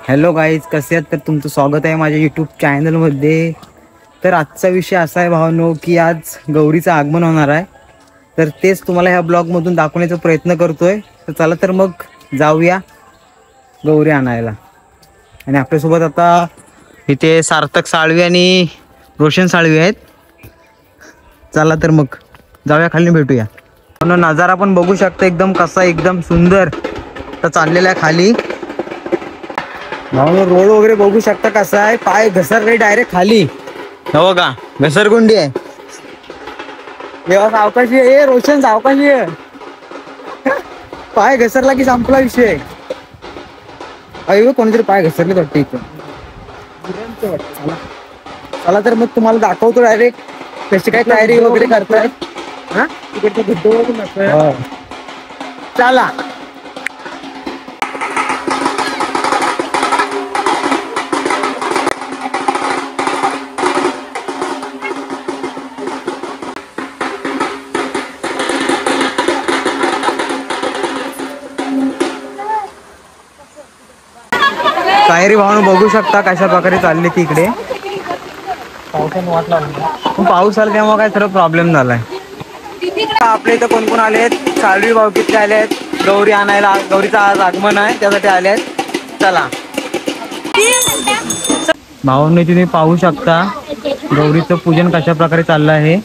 Hello guys, कसे आहेत? तर तुमचं स्वागत आहे माझ्या यूट्यूब चॅनलमध्ये. तर आजचा विषय असा आहे भावांनो की आज गौरीचं आगमन होणार आहे. तर तेच तुम्हाला ह्या ब्लॉगमधून दाखवण्याचा प्रयत्न करतोय. तर चला तर मग जाऊया गौरी आणायला. आणि आपल्यासोबत आता इथे सार्थक साळवी आणि रोशन साळवी आहेत. चला तर मग जाऊया, खाली भेटूया. नजारा पण बघू शकता एकदम कसा, एकदम सुंदर तर चाललेला आहे खाली. रोड वगैरे बघू शकता कसा आहे. पाय घसरले डायरेक्ट खाली. हो का, घसरगुंडी आहे. देवा सावकाशी आहे, रोशन सावकाशी आहे. पाय घसरला की संपला विषय. अयो कोणीतरी पाय घसरले वाटते इथं. चला तर मग तुम्हाला दाखवतो डायरेक्ट कशी काय तयारी वगैरे करताय. हा चला. तयारी भावना बघू शकता कशा प्रकारे चालली ती इकडे. पावसाने वाट लावली, पाऊस आला तेव्हा काय सर्व प्रॉब्लेम झालाय. आपल्या इथं कोण कोण आलेत? साळवी भाऊकीतले आलेत गौरी आणायला. गौरीचं आज आगमन आहे त्यासाठी आलेत. चला भावांनो, तुम्ही पाहू शकता गौरीचं पूजन कशा प्रकारे चाललं आहे.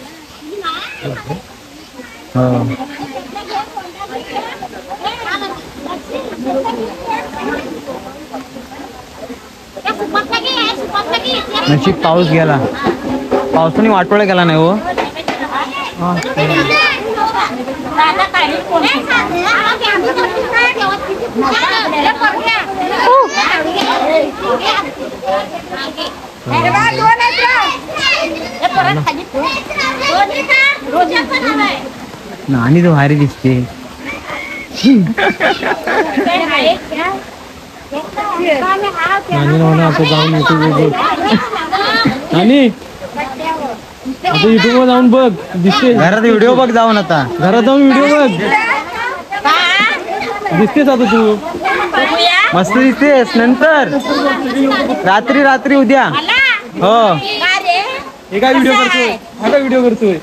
नशीब पाऊस गेला, पावसाने वाटोळा गेला नाही हो. नानी तो भारी दिसते. आता जाऊन युट्यूब जाऊन बघ दिसते. घरात व्हिडिओ बघ जाऊन, आता घरात जाऊन व्हिडिओ बघ. दिसतेस आता तू, मस्त दिसतेस. नंतर रात्री रात्री उद्या. हो, हे काय व्हिडिओ करतोय? हा काय व्हिडिओ करतोय?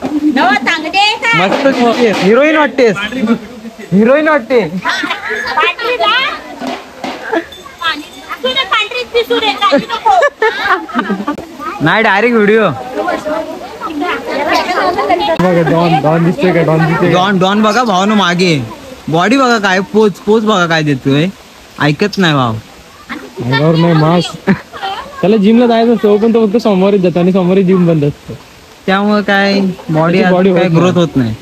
मस्त दिसतेस. हिरोईन वाटतेस, हिरोईन वाटते. नाही डायरेक्ट व्हिडिओ. डॉन दिसतोय का? डॉन दिसतोय. डॉन बघा भावानं मागे. बॉडी बघा काय, पोच पोच बघा काय देतोय. ऐकत नाही भाव. नाही मास. त्याला जिमला जायचं असतो पण तो फक्त सोमवारीच जातो आणि सोमवारी जिम बंद असतो. त्यामुळे काय बॉडी काय ग्रोथ होत नाही.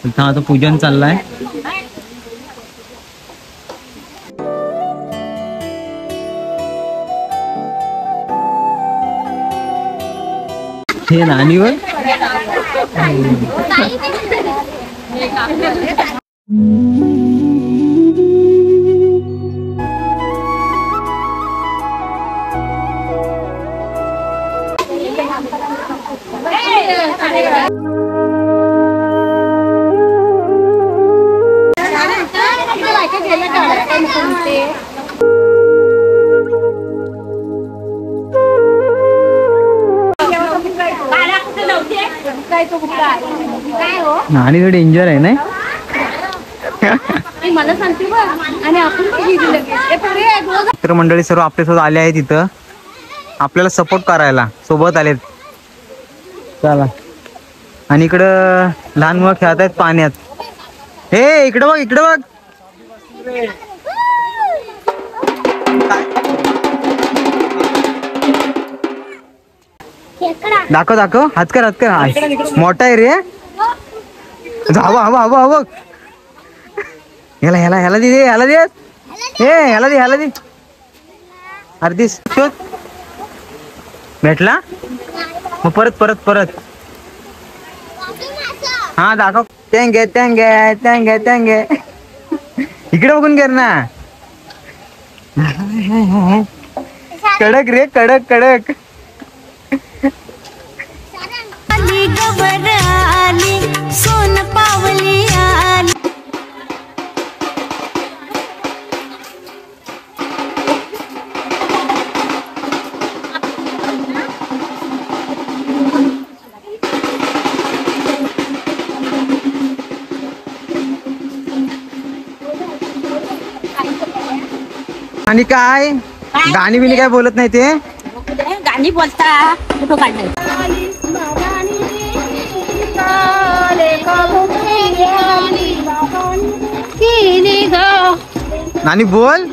आता पूजन चाललंय. हे नानीवर नानी थोडी डेंजर आहे ना. मित्र मंडळी सर्व आपल्यासोबत आले आहेत इथं आपल्याला सपोर्ट करायला. सोबत आलेत. चला. आणि इकडं लहान मुलं खेळत आहेत पाण्यात. हे इकडं बघ, इकडं बघ. दाखव दाखव, हात कर हात कर. मोठा आहे रे. हवा हवा हवा हवा. ह्याला ह्याला ह्याला दे, ह्याला दे. हे ह्याला दे, ह्याला दे. अर्धीस भेटला मग परत परत परत. हा दाखव. टँगे टँगे टँगे टँगे. इकडे बघून कर ना. कडक रे, कडक कडक. दारावर आली सोन पावली आली. आणि काय गाणी बिणी काय बोलत नाही ते गाणी बोलता कुठं काढलं नानी बोल.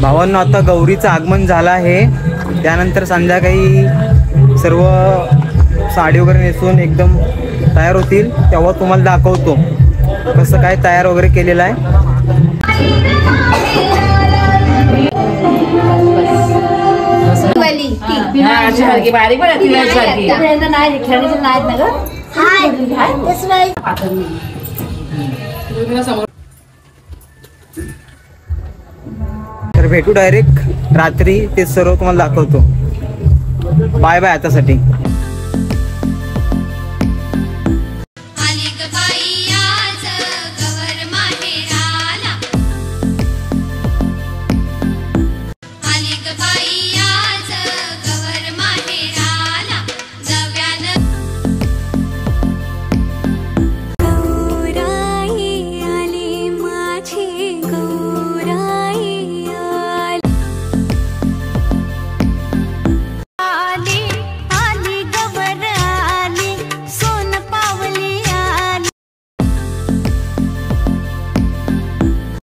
भावांनो, आता गौरीचं आगमन झालं आहे. त्यानंतर संध्याकाळी सर्व साडी वगैरे नेसून एकदम तयार होतील, तेव्हा तुम्हाला दाखवतो कसं काय तयार वगैरे केलेलं आहे. तर भेटू डायरेक्ट रात्री, ते सर्व तुम्हाला दाखवतो. Bye bye आतासाठी.